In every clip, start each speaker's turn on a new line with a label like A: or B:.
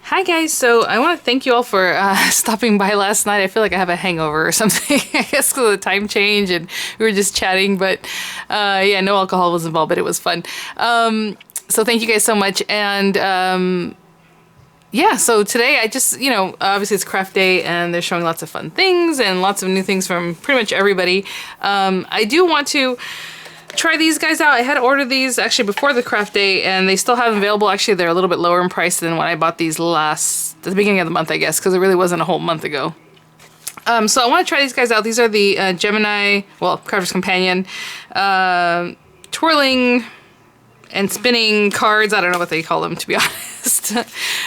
A: Hi guys, so I want to thank you all for stopping by last night. I feel like I have a hangover or something, I guess because of the time change and we were just chatting, but yeah, no alcohol was involved, but it was fun. So thank you guys so much, and yeah, so today I just, obviously it's craft day and they're showing lots of fun things and lots of new things from pretty much everybody. I do want to try these guys out. I had ordered these actually before the craft day and they still have them available. Actually, they're a little bit lower in price than when I bought these at the beginning of the month, I guess, because it really wasn't a whole month ago. So I want to try these guys out. These are the Gemini, well, Crafter's Companion, twirling and spinning cards. I don't know what they call them, to be honest.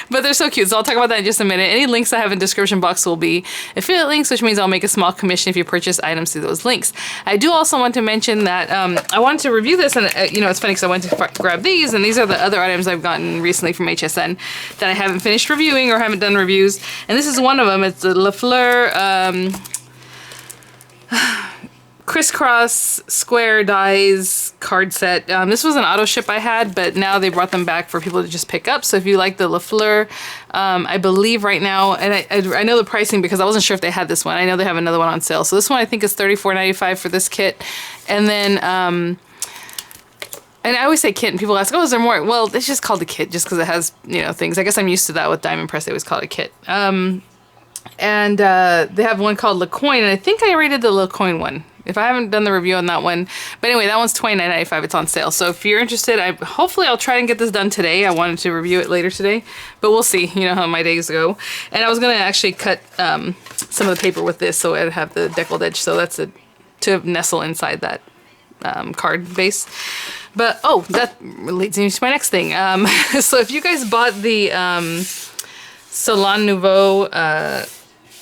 A: But they're so cute, so I'll talk about that in just a minute. Any links I have in the description box will be affiliate links, which means I'll make a small commission if you purchase items through those links. I do also want to mention that I wanted to review this, and it's funny because I went to grab these, and these are the other items I've gotten recently from HSN that I haven't finished reviewing or haven't done reviews. And this is one of them. It's the Le Fleur crisscross square dies card set. This was an auto ship I had, but now they brought them back for people to just pick up. So if you like the Le Fleur, I believe right now, and I know the pricing because I wasn't sure if they had this one. I know they have another one on sale. So this one I think is $34.95 for this kit. And then, and I always say kit and people ask, oh, is there more? Well, it's just called a kit just because it has, things. I guess I'm used to that with Diamond Press. They always call it a kit. And they have one called Le Coin, and I think I rated the Le Coin one. If I haven't done the review on that one. But anyway, that one's $29.95. It's on sale. So if you're interested, hopefully I'll try and get this done today. I wanted to review it later today. But we'll see. You know how my days go. And I was going to actually cut some of the paper with this so I'd have the deckled edge. So that's to nestle inside that card base. But, oh, that leads me to my next thing. So if you guys bought the Salon Nouveau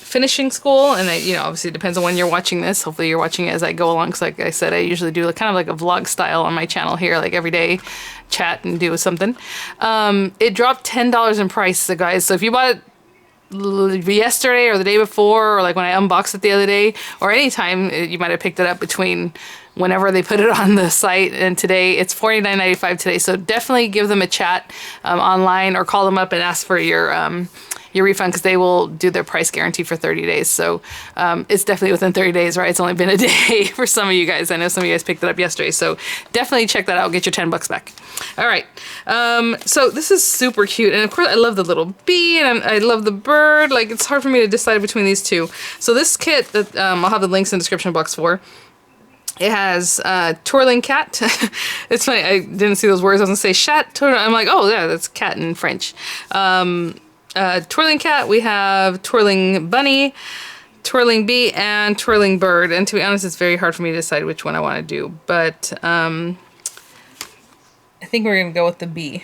A: finishing school, and obviously it depends on when you're watching this. Hopefully you're watching it as I go along, because like I said, I usually do kind of like a vlog style on my channel here, like every day chat and do something. It dropped $10 in price, so guys, so if you bought it yesterday or the day before, or like when I unboxed it the other day, or anytime, you might have picked it up between whenever they put it on the site and today, it's $49.95 today. So definitely give them a chat online or call them up and ask for your refund, because they will do their price guarantee for 30 days. So it's definitely within 30 days, right? It's only been a day for some of you guys. I know some of you guys picked it up yesterday. So definitely check that out. Get your $10 back. All right. So this is super cute. And of course I love the little bee and I love the bird. Like, it's hard for me to decide between these two. So this kit that I'll have the links in the description box for, it has Twirling cat. It's funny, I didn't see those words. I was gonna say chat, twirling. I'm like, oh yeah, that's cat in French. Twirling cat, we have Twirling bunny, Twirling bee, and Twirling bird. And to be honest, it's very hard for me to decide which one I want to do. But I think we're gonna go with the bee.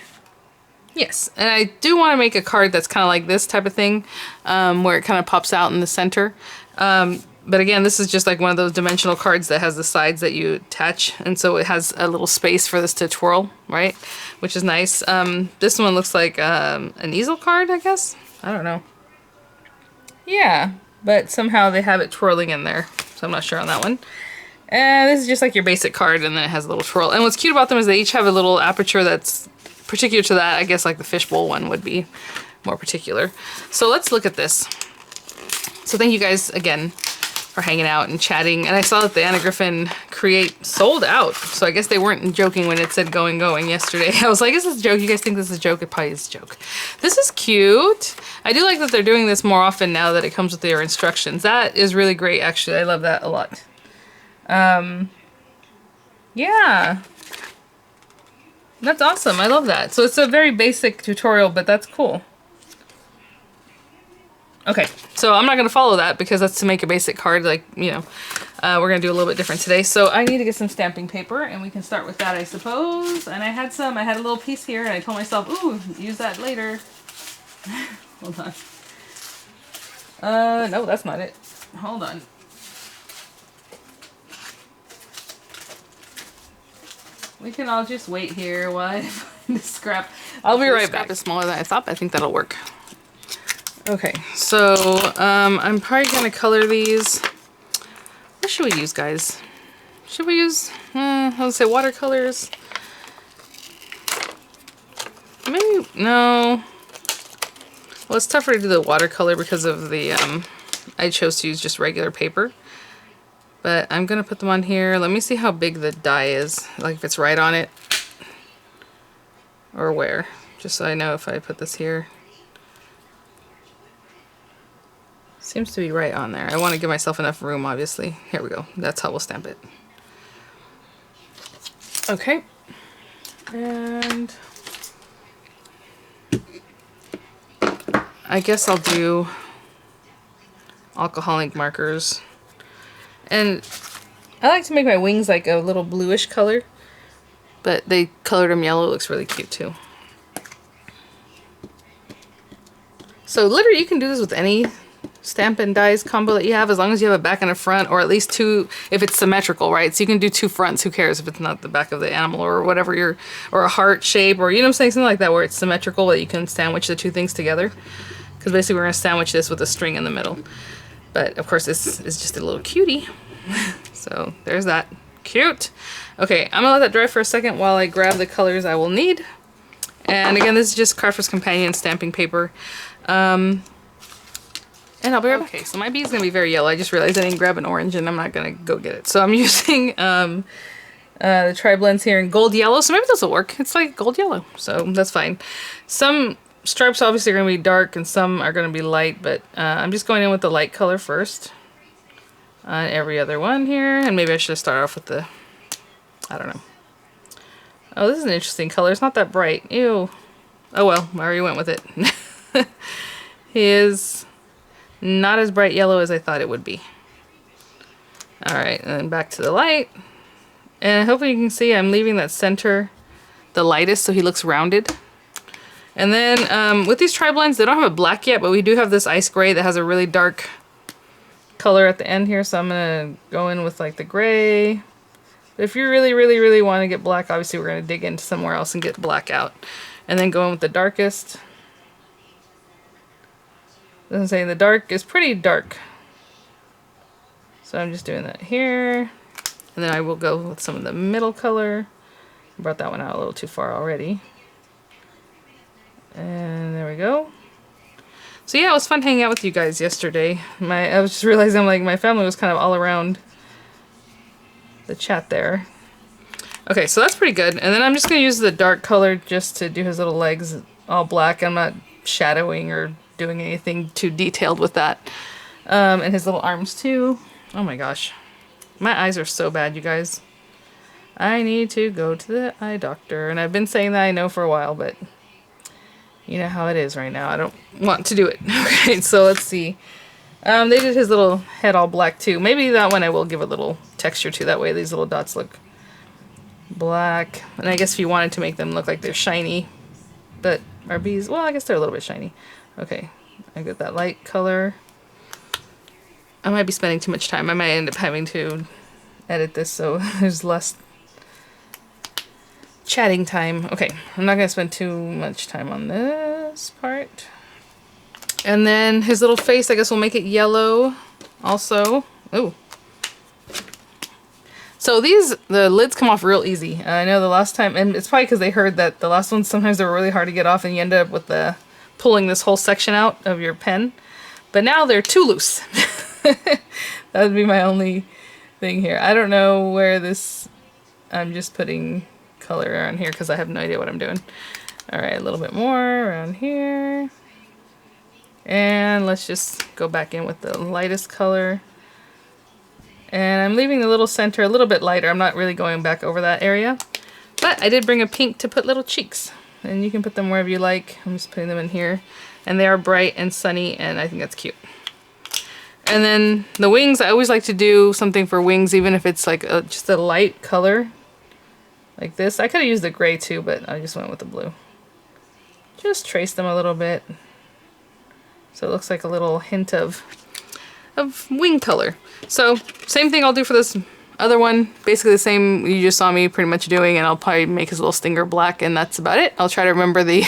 A: Yes, and I do want to make a card that's kind of like this type of thing, where it kind of pops out in the center. But again, this is just like one of those dimensional cards that has the sides that you attach. And so it has a little space for this to twirl, right? Which is nice. This one looks like an easel card, I guess? I don't know. Yeah, but somehow they have it twirling in there. So I'm not sure on that one. And this is just like your basic card, and then it has a little twirl. And what's cute about them is they each have a little aperture that's particular to that. I guess like the fishbowl one would be more particular. So let's look at this. So thank you guys again for hanging out and chatting. And I saw that the VianneyCreates sold out. So I guess they weren't joking when it said going yesterday. I was like, is this a joke? You guys think this is a joke? It probably is a joke. This is cute. I do like that they're doing this more often now that it comes with their instructions. That is really great, actually. I love that a lot. Yeah. That's awesome. I love that. So it's a very basic tutorial, but that's cool. Okay, so I'm not going to follow that because that's to make a basic card, like, we're going to do a little bit different today. So I need to get some stamping paper, and we can start with that, I suppose. And I had a little piece here, and I told myself, ooh, use that later. Hold on. No, that's not it. Hold on. We can all just wait here while I find the scrap. I'll be right back. It's smaller than I thought, but I think that'll work. Okay, so I'm probably gonna color these. What should we use, guys? Should we use, I would say watercolors? Maybe, no. Well, it's tougher to do the watercolor because of the, I chose to use just regular paper. But I'm going to put them on here. Let me see how big the die is, like if it's right on it or where, just so I know if I put this here. Seems to be right on there. I want to give myself enough room, obviously. Here we go. That's how we'll stamp it. Okay. And I guess I'll do alcohol ink markers. And I like to make my wings like a little bluish color, but they colored them yellow. It looks really cute too. So literally you can do this with any stamp and dies combo that you have, as long as you have a back and a front, or at least two if it's symmetrical, right? So you can do two fronts. Who cares if it's not the back of the animal or whatever your, or a heart shape, or you know what I'm saying, something like that where it's symmetrical, that you can sandwich the two things together. Because basically we're going to sandwich this with a string in the middle. But of course this is just a little cutie. So there's that. Cute. Okay, I'm gonna let that dry for a second while I grab the colors I will need. And again, this is just Crafter's Companion stamping paper. And I'll be right back. Okay, so my bee is gonna be very yellow. I just realized I didn't grab an orange and I'm not gonna go get it. So I'm using the tri-blends here in gold yellow. So maybe this will work. It's like gold yellow, so that's fine. Some stripes obviously are gonna be dark and some are gonna be light, but I'm just going in with the light color first on every other one here. And maybe I should start off with the, I don't know. Oh, this is an interesting color. It's not that bright. Ew. Oh well, I already went with it. He is not as bright yellow as I thought it would be. Alright, and then back to the light. And hopefully you can see I'm leaving that center the lightest so he looks rounded. And then with these tri-blends, they don't have a black yet, but we do have this ice gray that has a really dark color at the end here. So I'm going to go in with like the gray. But if you really want to get black, obviously we're going to dig into somewhere else and get black out. And then go in with the darkest. Doesn't say the dark is pretty dark. So I'm just doing that here. And then I will go with some of the middle color. I brought that one out a little too far already. And there we go. So yeah, it was fun hanging out with you guys yesterday. I was just realizing like my family was kind of all around the chat there. Okay, so that's pretty good. And then I'm just going to use the dark color just to do his little legs all black. I'm not shadowing or doing anything too detailed with that. And his little arms too. Oh my gosh. My eyes are so bad, you guys. I need to go to the eye doctor. And I've been saying that I know for a while, but you know how it is right now. I don't want to do it. Okay, so let's see. They did his little head all black too. Maybe that one I will give a little texture to. That way these little dots look black. And I guess if you wanted to make them look like they're shiny. But our bees, well, I guess they're a little bit shiny. Okay, I got that light color. I might be spending too much time. I might end up having to edit this so there's less chatting time. Okay, I'm not going to spend too much time on this part. And then his little face, I guess we'll make it yellow also. Ooh. So the lids come off real easy. I know the last time, and it's probably because they heard that the last ones, sometimes they were really hard to get off and you end up with pulling this whole section out of your pen. But now they're too loose. That would be my only thing here. I don't know where this, I'm just putting color around here because I have no idea what I'm doing. Alright, a little bit more around here. And let's just go back in with the lightest color. And I'm leaving the little center a little bit lighter. I'm not really going back over that area. But I did bring a pink to put little cheeks. And you can put them wherever you like. I'm just putting them in here. And they are bright and sunny, and I think that's cute. And then the wings, I always like to do something for wings, even if it's like just a light color. Like this. I could have used the gray too, but I just went with the blue. Just trace them a little bit. So it looks like a little hint of wing color. So same thing I'll do for this other one. Basically the same you just saw me pretty much doing, and I'll probably make his little stinger black, and that's about it. I'll try to remember the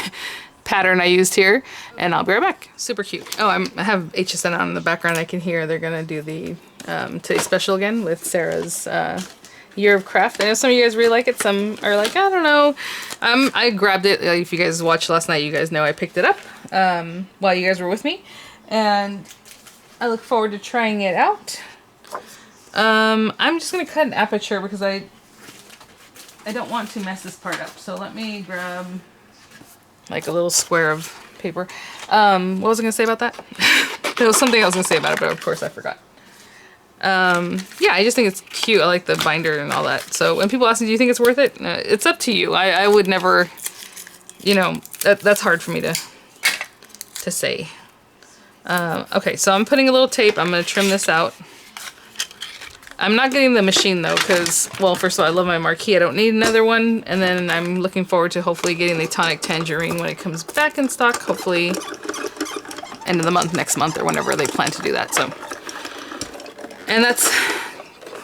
A: pattern I used here, and I'll be right back. Super cute. Oh, I have HSN on in the background. I can hear they're gonna do the Today's Special again with Sarah's year of craft. I know some of you guys really like it. Some are like, I don't know. I grabbed it. If you guys watched last night, you guys know I picked it up while you guys were with me. And I look forward to trying it out. I'm just going to cut an aperture because I don't want to mess this part up. So let me grab like a little square of paper. What was I going to say about that? There was something I was going to say about it, but of course I forgot. Yeah, I just think it's cute. I like the binder and all that. So when people ask me, do you think it's worth it? It's up to you. I would never, you know, that's hard for me to say. Okay, so I'm putting a little tape. I'm going to trim this out. I'm not getting the machine though, because, well, first of all, I love my marquee. I don't need another one. And then I'm looking forward to hopefully getting the Tonic Tangerine when it comes back in stock. Hopefully end of the month, next month, or whenever they plan to do that. So, and that's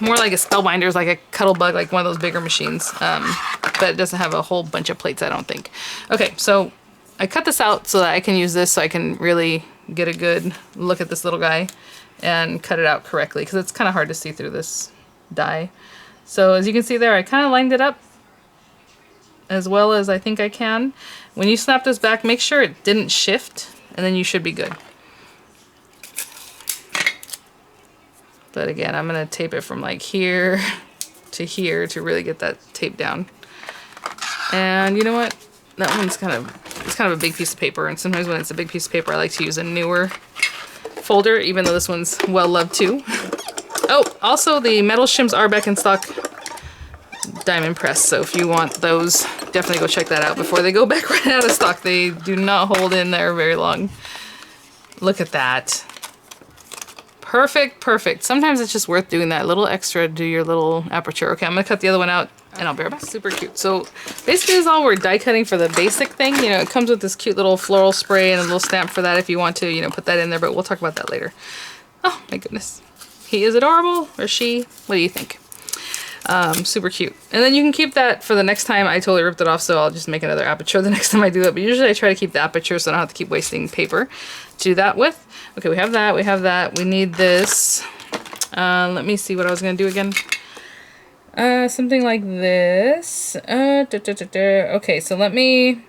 A: more like a Spellbinder, is like a Cuttlebug, like one of those bigger machines. But it doesn't have a whole bunch of plates, I don't think. Okay, so I cut this out so that I can use this so I can really get a good look at this little guy and cut it out correctly, because it's kind of hard to see through this die. So as you can see there, I kind of lined it up as well as I think I can. When you snap this back, make sure it didn't shift, and then you should be good. But again, I'm going to tape it from like here to really get that tape down. And you know what? That one's it's kind of a big piece of paper, and sometimes when it's a big piece of paper, I like to use a newer folder, even though this one's well loved too. Oh, also the metal shims are back in stock, diamond press, so if you want those, definitely go check that out before they go back right out of stock. They do not hold in there very long. Look at that. Perfect, perfect. Sometimes it's just worth doing that little extra to do your little aperture. Okay, I'm gonna cut the other one out and I'll be right back. Super cute. So basically this is all we're die cutting for the basic thing. You know, it comes with this cute little floral spray and a little stamp for that if you want to, you know, put that in there, but we'll talk about that later. Oh my goodness. He is adorable, or she. What do you think? Super cute. And then you can keep that for the next time. I totally ripped it off, so I'll just make another aperture the next time I do that. But usually I try to keep the aperture so I don't have to keep wasting paper to do that with. Okay, we have that, we have that. We need this. Let me see what I was going to do again. Something like this. Okay, so let me,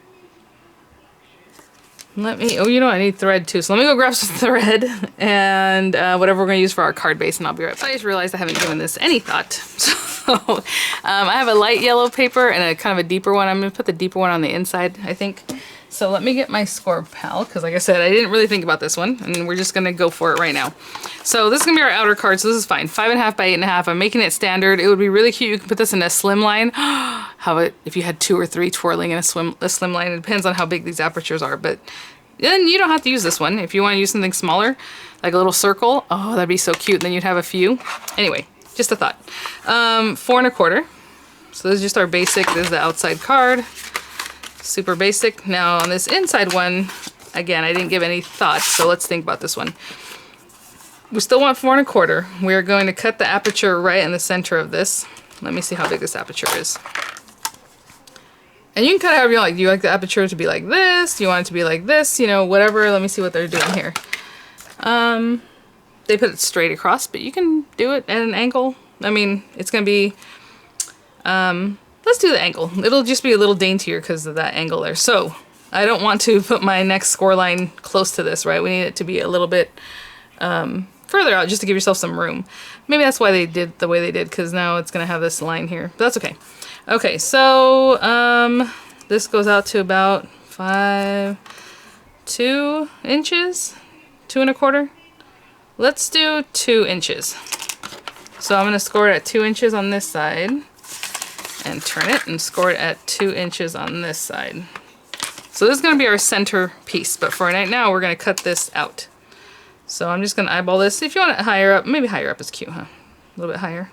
A: oh, you know, I need thread too. So let me go grab some thread and whatever we're going to use for our card base, and I'll be right back. I just realized I haven't given this any thought. So I have a light yellow paper and a kind of a deeper one. I'm going to put the deeper one on the inside, I think. So let me get my score pal, because like I said, I didn't really think about this one, and we're just going to go for it right now. So this is going to be our outer card, so this is fine. 5.5 by 8.5. I'm making it standard. It would be really cute. You can put this in a slim line. How about if you had 2 or 3 twirling in a slim line? It depends on how big these apertures are, but then you don't have to use this one. If you want to use something smaller, like a little circle, oh, that'd be so cute. Then you'd have a few. Anyway, just a thought. 4.25. So this is just our basic. This is the outside card. Super basic. Now on this inside one, again, I didn't give any thought, so let's think about this one. We still want 4.25. We're going to cut the aperture right in the center of this. Let me see how big this aperture is. And you can cut it however you like. Do you like the aperture to be like this? Do you want it to be like this? You know, whatever. Let me see what they're doing here. They put it straight across, but you can do it at an angle. I mean, it's going to be, let's do the angle. It'll just be a little daintier because of that angle there. So I don't want to put my next score line close to this, right? We need it to be a little bit further out just to give yourself some room. Maybe that's why they did the way they did, because now it's going to have this line here. But that's okay. Okay, so this goes out to about 2 inches, 2.25. Let's do 2 inches. So I'm going to score it at 2 inches on this side and turn it and score it at 2 inches on this side. So this is going to be our center piece, but for right now we're going to cut this out. So I'm just going to eyeball this. If you want it higher up, maybe higher up is cute, huh? A little bit higher.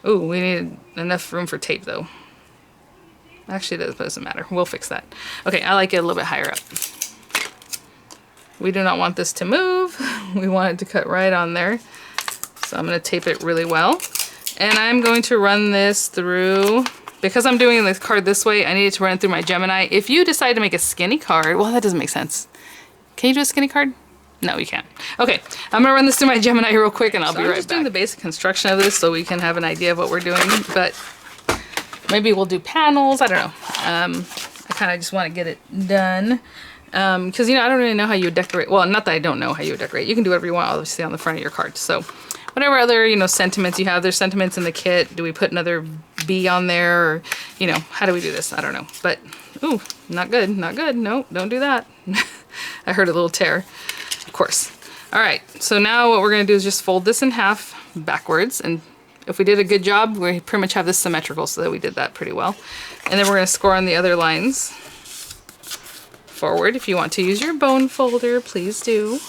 A: Ooh, we need enough room for tape though. Actually, it doesn't matter. We'll fix that. Okay, I like it a little bit higher up. We do not want this to move. We want it to cut right on there. So I'm going to tape it really well. And I'm going to run this through, because I'm doing this card this way, I need it to run it through my Gemini. If you decide to make a skinny card, well, that doesn't make sense. Can you do a skinny card? No, you can't. Okay, I'm gonna run this through my Gemini real quick and I'll be right back. I'm just doing the basic construction of this so we can have an idea of what we're doing, but maybe we'll do panels, I don't know. I kind of just want to get it done. Because, you know, I don't really know how you would decorate. Well, not that I don't know how you would decorate. You can do whatever you want, obviously, on the front of your card. So whatever other, you know, sentiments you have. There's sentiments in the kit. Do we put another bee on there? Or, you know, how do we do this? I don't know. But, ooh, not good. Not good. No, don't do that. I heard a little tear, of course. All right. So now what we're going to do is just fold this in half backwards. And if we did a good job, we pretty much have this symmetrical, so that we did that pretty well. And then we're going to score on the other lines forward. If you want to use your bone folder, please do.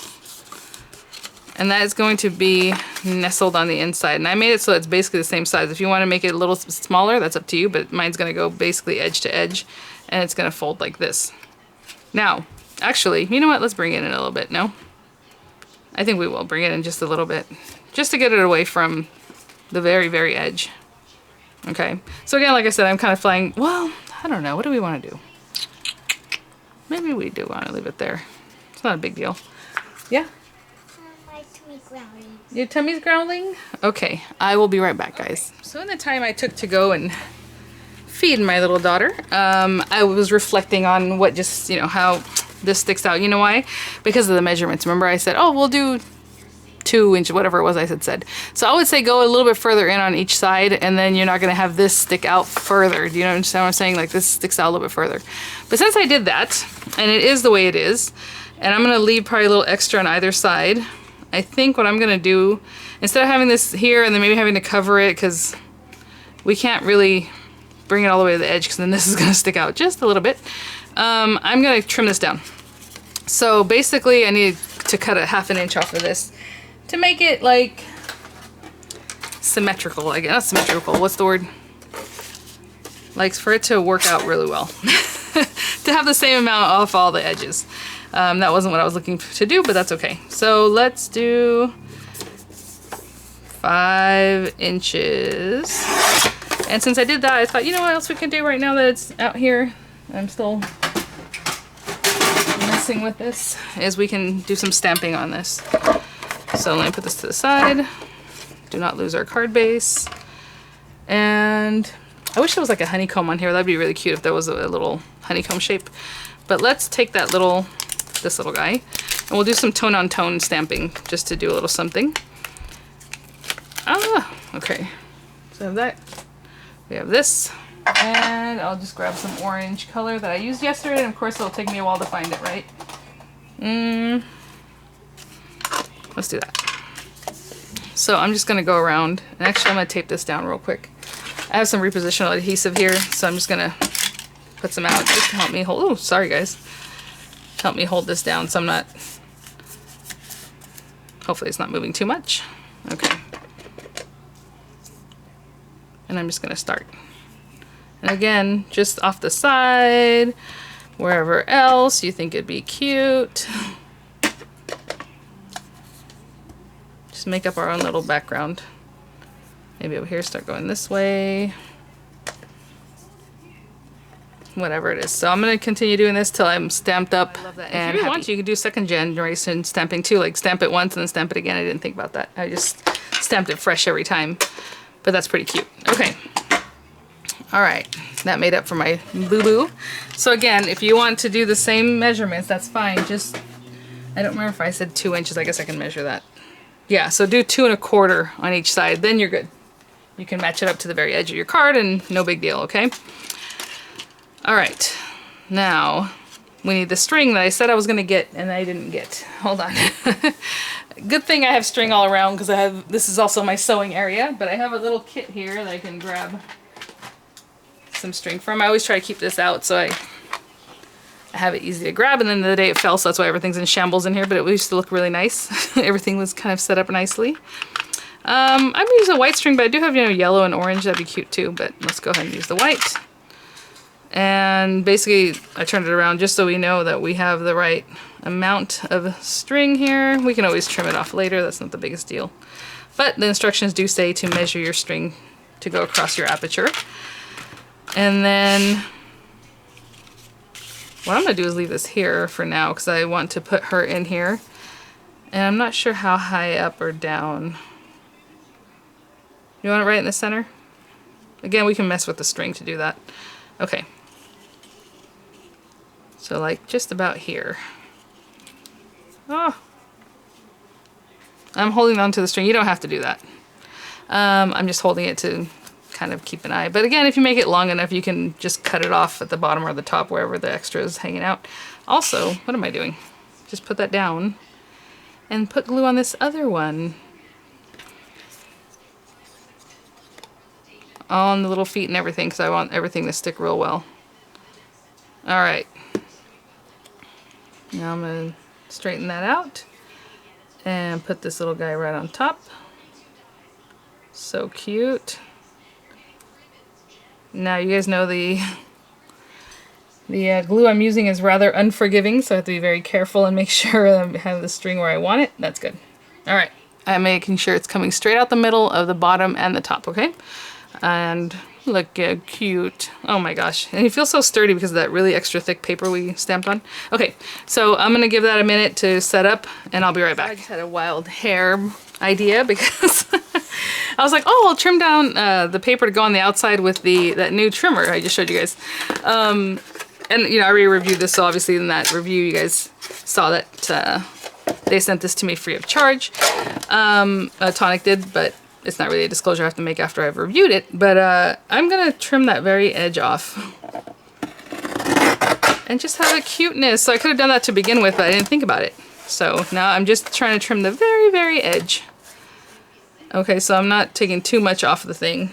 A: And that is going to be nestled on the inside. And I made it so it's basically the same size. If you want to make it a little smaller, that's up to you, but mine's going to go basically edge to edge, and it's going to fold like this. Now, actually, you know what? Let's bring it in a little bit, no? I think we will bring it in just a little bit, just to get it away from the very, very edge. Okay, so again, like I said, I'm kind of flying, well, I don't know, what do we want to do? Maybe we do want to leave it there. It's not a big deal. Yeah?
B: My tummy's growling.
A: Your tummy's growling? Okay, I will be right back, guys. Okay. So in the time I took to go and feed my little daughter, I was reflecting on what just, you know, how this sticks out. You know why? Because of the measurements. Remember I said, oh, we'll do 2 inches, whatever it was I said. So I would say go a little bit further in on each side, and then you're not going to have this stick out further. Do you understand what I'm saying? Like this sticks out a little bit further. But since I did that, and it is the way it is, and I'm going to leave probably a little extra on either side, I think what I'm going to do, instead of having this here and then maybe having to cover it, because we can't really bring it all the way to the edge, because then this is going to stick out just a little bit, I'm going to trim this down. So basically I need to cut a ½ inch off of this to make it like symmetrical, I guess. Not symmetrical, what's the word? Like for it to work out really well. To have the same amount off all the edges. That wasn't what I was looking to do, but that's okay. So let's do 5 inches. And since I did that, I thought, you know what else we can do right now that it's out here? I'm still messing with this, is we can do some stamping on this. So let me put this to the side. Do not lose our card base. And I wish there was like a honeycomb on here. That'd be really cute if there was a little honeycomb shape. But let's take that little, this little guy, and we'll do some tone on tone stamping just to do a little something. Ah, okay. So that, we have this, and I'll just grab some orange color that I used yesterday, and of course it'll take me a while to find it, right? Let's do that. So I'm just gonna go around, and actually I'm gonna tape this down real quick. I have some repositional adhesive here, so I'm just gonna put some out just to help me hold, oh, sorry guys. Help me hold this down so I'm not, hopefully it's not moving too much. Okay. And I'm just gonna start. And again, just off the side, wherever else you think it'd be cute. Just make up our own little background. Maybe over here, start going this way. Whatever it is. So I'm going to continue doing this till I'm stamped up. I love that. And if you want to, you can do second generation stamping too. Like stamp it once and then stamp it again. I didn't think about that. I just stamped it fresh every time. But that's pretty cute. Okay. Alright. That made up for my boo-boo. So again, if you want to do the same measurements, that's fine. Just, I don't remember if I said 2 inches. I guess I can measure that. Yeah, so do 2 1/4 on each side, then you're good. You can match it up to the very edge of your card and no big deal, okay? All right, now we need the string that I said I was gonna get and I didn't get. Hold on. Good thing I have string all around because I have, this is also my sewing area, but I have a little kit here that I can grab some string from. I always try to keep this out so I have it easy to grab, and then the day it fell, so that's why everything's in shambles in here, but it used to look really nice. Everything was kind of set up nicely. I'm gonna use a white string, but I do have, you know, yellow and orange. That'd be cute too, but let's go ahead and use the white. And basically, I turned it around just so we know that we have the right amount of string here. We can always trim it off later. That's not the biggest deal. But the instructions do say to measure your string to go across your aperture. And then what I'm going to do is leave this here for now because I want to put her in here. And I'm not sure how high up or down. You want it right in the center? Again, we can mess with the string to do that. Okay. So like just about here. Oh. I'm holding on to the string. You don't have to do that. I'm just holding it to kind of keep an eye. But again, if you make it long enough, you can just cut it off at the bottom or the top, wherever the extra is hanging out. Also, what am I doing? Just put that down and put glue on this other one. On the little feet and everything, because I want everything to stick real well. Alright. Now I'm going to straighten that out and put this little guy right on top. So cute. Now you guys know the glue I'm using is rather unforgiving, so I have to be very careful and make sure I have the string where I want it. That's good. Alright. I'm making sure it's coming straight out the middle of the bottom and the top, okay? And look cute. Oh my gosh. And it feels so sturdy because of that really extra thick paper we stamped on. Okay, so I'm gonna give that a minute to set up and I'll be right back. I just had a wild hair idea because I was like, oh, I'll trim down the paper to go on the outside with that new trimmer I just showed you guys. And you know, I already reviewed this, so obviously in that review you guys saw that they sent this to me free of charge. Tonic did, but it's not really a disclosure I have to make after I've reviewed it, but I'm gonna trim that very edge off and just have a cuteness. So I could have done that to begin with, but I didn't think about it. So now I'm just trying to trim the very, very edge. Okay, so I'm not taking too much off of the thing.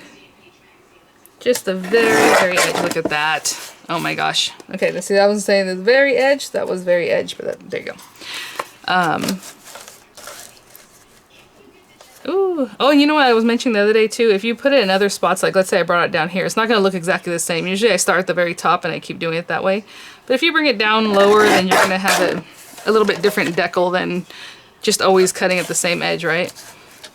A: Just the very, very edge. Look at that. Oh my gosh. Okay, see, I was saying the very edge. That was very edge, but there you go. Ooh. Oh, and you know what I was mentioning the other day too? If you put it in other spots, like let's say I brought it down here, it's not going to look exactly the same. Usually I start at the very top and I keep doing it that way. But if you bring it down lower, then you're going to have a little bit different decal than just always cutting at the same edge, right?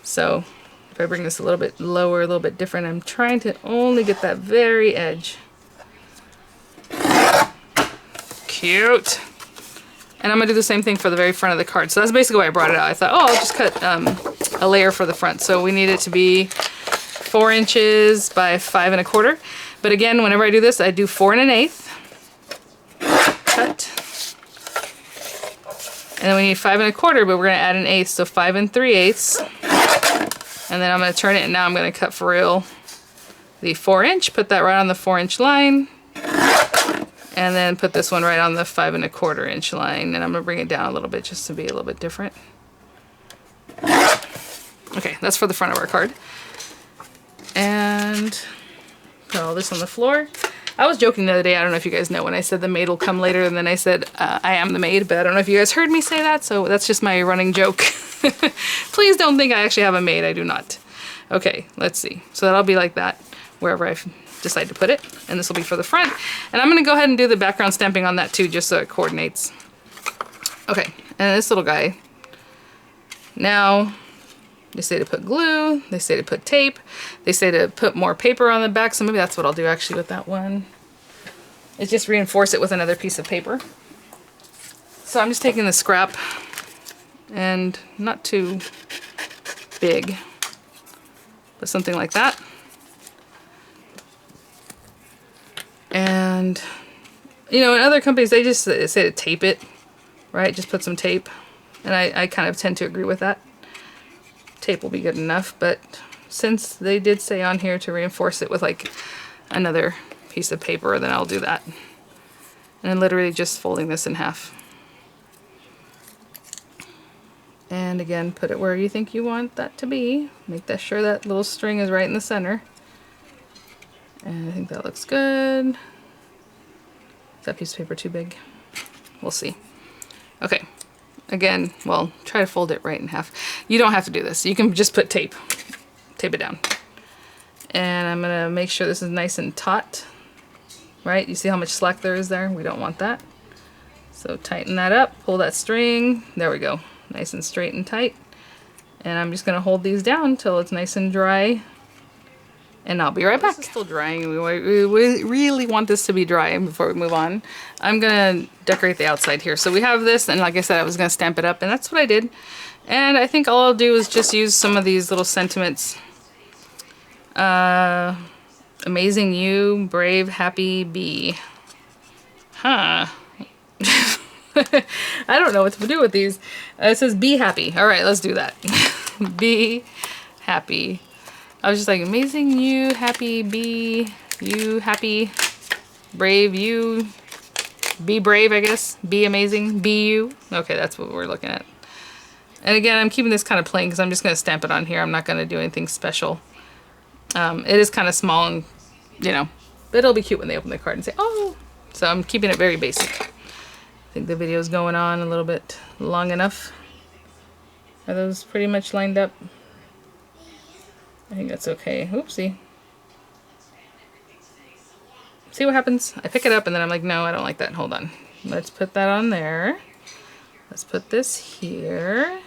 A: So if I bring this a little bit lower, a little bit different, I'm trying to only get that very edge. Cute. And I'm going to do the same thing for the very front of the card. So that's basically why I brought it out. I thought, oh, I'll just cut a layer for the front. So we need it to be 4 inches by 5 1/4. But again, whenever I do this, I do 4 1/8. Cut. And then we need 5 1/4, but we're going to add an 1/8, so 5 3/8. And then I'm going to turn it, and now I'm going to cut for real the 4 inch. Put that right on the 4 inch line. And then put this one right on the 5 1/4 inch line, and I'm gonna bring it down a little bit just to be a little bit different. Okay, that's for the front of our card. And put all this on the floor. I was joking the other day, I don't know if you guys know, when I said the maid will come later, and then I said I am the maid, but I don't know if you guys heard me say that, so that's just my running joke. Please don't think I actually have a maid, I do not. Okay, let's see. So that'll be like that wherever I decide to put it, and this will be for the front. And I'm going to go ahead and do the background stamping on that too, just so it coordinates. Okay, and this little guy. Now, they say to put glue, they say to put tape, they say to put more paper on the back, so maybe that's what I'll do actually with that one. Is just reinforce it with another piece of paper. So I'm just taking the scrap, and not too big, but something like that. And, you know, in other companies, they just say to tape it, right? Just put some tape. And I kind of tend to agree with that. Tape will be good enough, but since they did say on here to reinforce it with like another piece of paper, then I'll do that. And then literally just folding this in half. And again, put it where you think you want that to be. Make that sure that little string is right in the center. And I think that looks good. Is that piece of paper too big? We'll see. Okay. Again, well, try to fold it right in half. You don't have to do this. You can just put tape. Tape it down. And I'm going to make sure this is nice and taut. Right? You see how much slack there is there? We don't want that. So tighten that up. Pull that string. There we go. Nice and straight and tight. And I'm just going to hold these down until it's nice and dry. And I'll be right back. This is still drying. We really want this to be dry before we move on. I'm gonna decorate the outside here. So we have this, and like I said, I was gonna stamp it up, and that's what I did. And I think all I'll do is just use some of these little sentiments. Amazing you, brave, happy, be. Huh. I don't know what to do with these. It says be happy. All right, let's do that. Be happy. I was just like, amazing you, happy, be you, happy, brave, you, be brave, I guess. Be amazing, be you. Okay, that's what we're looking at. And again, I'm keeping this kind of plain because I'm just going to stamp it on here. I'm not going to do anything special. It is kind of small and, you know, but it'll be cute when they open the card and say, oh. So I'm keeping it very basic. I think the video's going on a little bit long enough. Are those pretty much lined up? I think that's okay. Oopsie. See what happens? I pick it up and then I'm like, no, I don't like that. Hold on. Let's put that on there. Let's put this here.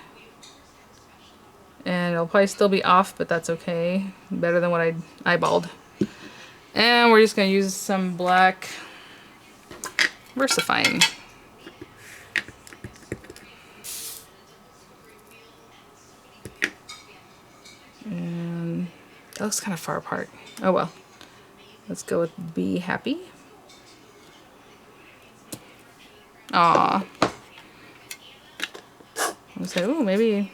A: And it'll probably still be off, but that's okay. Better than what I eyeballed. And we're just going to use some black Versifying. And that looks kind of far apart. Oh well. Let's go with be happy. Aw. I was like, ooh, maybe.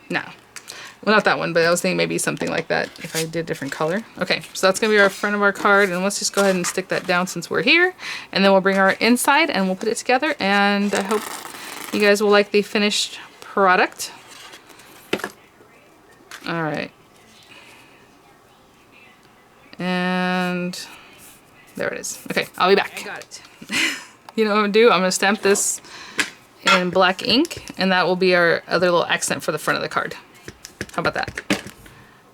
A: No. Well, not that one, but I was thinking maybe something like that if I did a different color. Okay, so that's going to be our front of our card, and let's just go ahead and stick that down since we're here. And then we'll bring our inside and we'll put it together, and I hope you guys will like the finished product. All right. And there it is. Okay, I'll be back. I got it. You know what I'm going to do? I'm going to stamp this in black ink, and that will be our other little accent for the front of the card. How about that?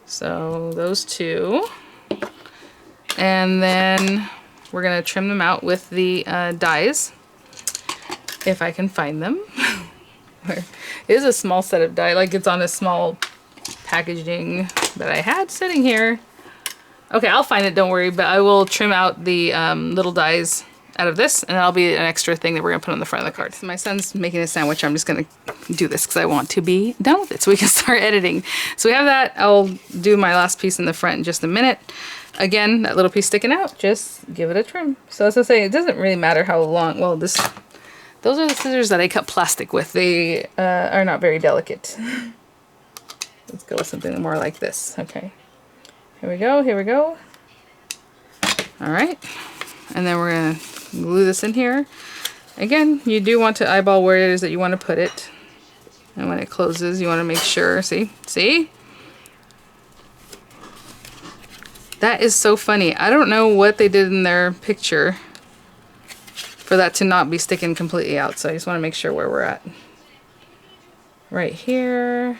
A: So those two. And then we're going to trim them out with the dies, if I can find them. It is a small set of die, like it's on a small packaging that I had sitting here. Okay, I'll find it, don't worry, but I will trim out the little dies out of this, and that'll be an extra thing that we're gonna put on the front of the card. So my son's making a sandwich. I'm just gonna do this because I want to be done with it so we can start editing. So we have that. I'll do my last piece in the front in just a minute. Again, that little piece sticking out, just give it a trim. So as I say, it doesn't really matter how long. Well, those are the scissors that I cut plastic with. They are not very delicate. Let's go with something more like this. Okay. Here we go. Here we go. All right. And then we're gonna glue this in here. Again, you do want to eyeball where it is that you want to put it. And when it closes, you want to make sure, see? That is so funny. I don't know what they did in their picture for that to not be sticking completely out. So I just want to make sure where we're at. Right here.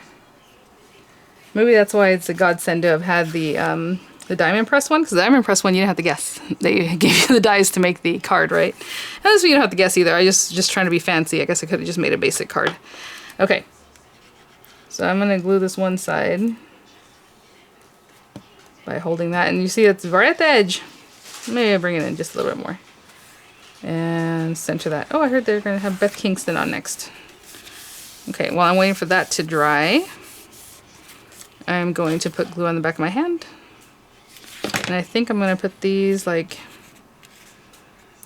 A: Maybe that's why it's a godsend to have had the diamond press one, because the diamond press one you didn't have to guess. They gave you the dies to make the card, right? And this one you don't have to guess either. I just trying to be fancy. I guess I could have just made a basic card. Okay. So I'm gonna glue this one side by holding that, and you see it's right at the edge. Maybe I bring it in just a little bit more. And center that. Oh, I heard they're gonna have Beth Kingston on next. Okay, while I'm waiting for that to dry, I'm going to put glue on the back of my hand. And I think I'm going to put these like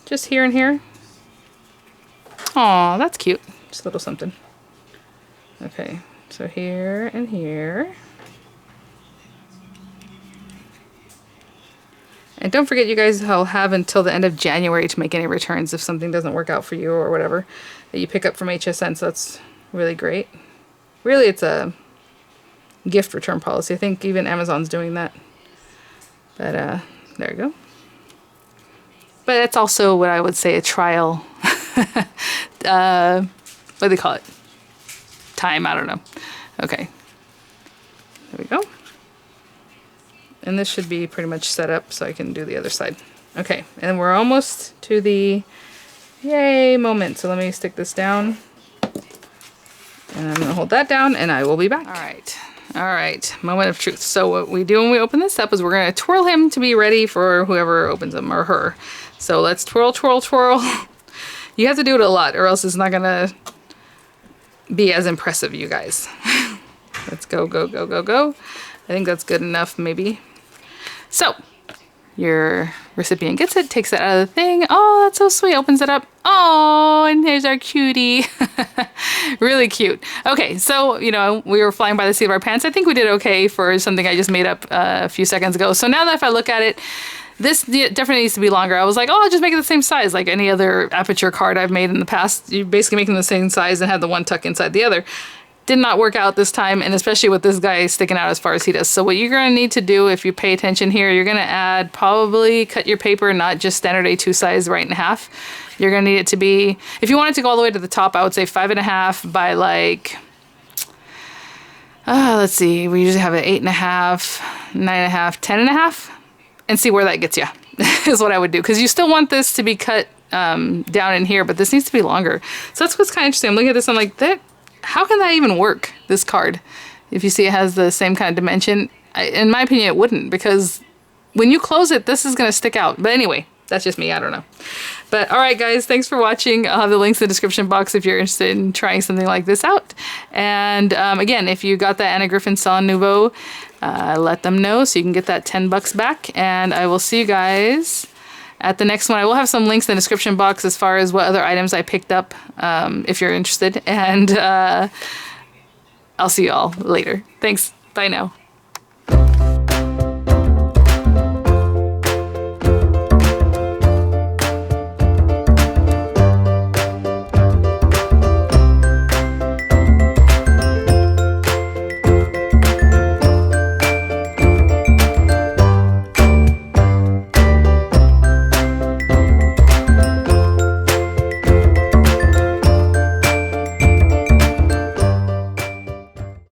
A: just here and here. Aw, that's cute. Just a little something. Okay, so here and here. And don't forget, you guys will have until the end of January to make any returns if something doesn't work out for you or whatever that you pick up from HSN, so that's really great. Really, it's a gift return policy. I think even Amazon's doing that. But there you go. But it's also what I would say a trial. What do they call it? Time, I don't know. Okay. There we go. And this should be pretty much set up so I can do the other side. Okay, and we're almost to the yay moment. So let me stick this down. And I'm gonna hold that down and I will be back. All right, moment of truth. So what we do when we open this up is we're gonna twirl him to be ready for whoever opens him, or her. So let's twirl, twirl, twirl. You have to do it a lot or else it's not gonna be as impressive, you guys. Let's go, go, go, go, go. I think that's good enough, maybe. So, your recipient gets it, takes it out of the thing. Oh, that's so sweet. Opens it up. Oh, and here's our cutie. Really cute. Okay, so, you know, we were flying by the seat of our pants. I think we did okay for something I just made up a few seconds ago. So now that if I look at it, this definitely needs to be longer. I was like, oh, I'll just make it the same size like any other aperture card I've made in the past. You basically make them the same size and have the one tuck inside the other. Did not work out this time, and especially with this guy sticking out as far as he does. So what you're going to need to do, if you pay attention here, you're going to add, probably cut your paper, not just standard A2 size, right in half. You're going to need it to be, if you want it to go all the way to the top, I would say 5.5 by like, let's see, we usually have an 8.5, 9.5, 10.5, and see where that gets you, is what I would do. Because you still want this to be cut down in here, but this needs to be longer. So that's what's kind of interesting. I'm looking at this, I'm like, how can that even work, this card? If you see it has the same kind of dimension, in my opinion, it wouldn't, because when you close it, this is going to stick out. But anyway, that's just me. I don't know. But all right, guys, thanks for watching. I'll have the links in the description box if you're interested in trying something like this out. And again, if you got that Anna Griffin Salon Nouveau, let them know so you can get that $10 back. And I will see you guys at the next one. I will have some links in the description box as far as what other items I picked up, if you're interested. And I'll see you all later. Thanks. Bye now.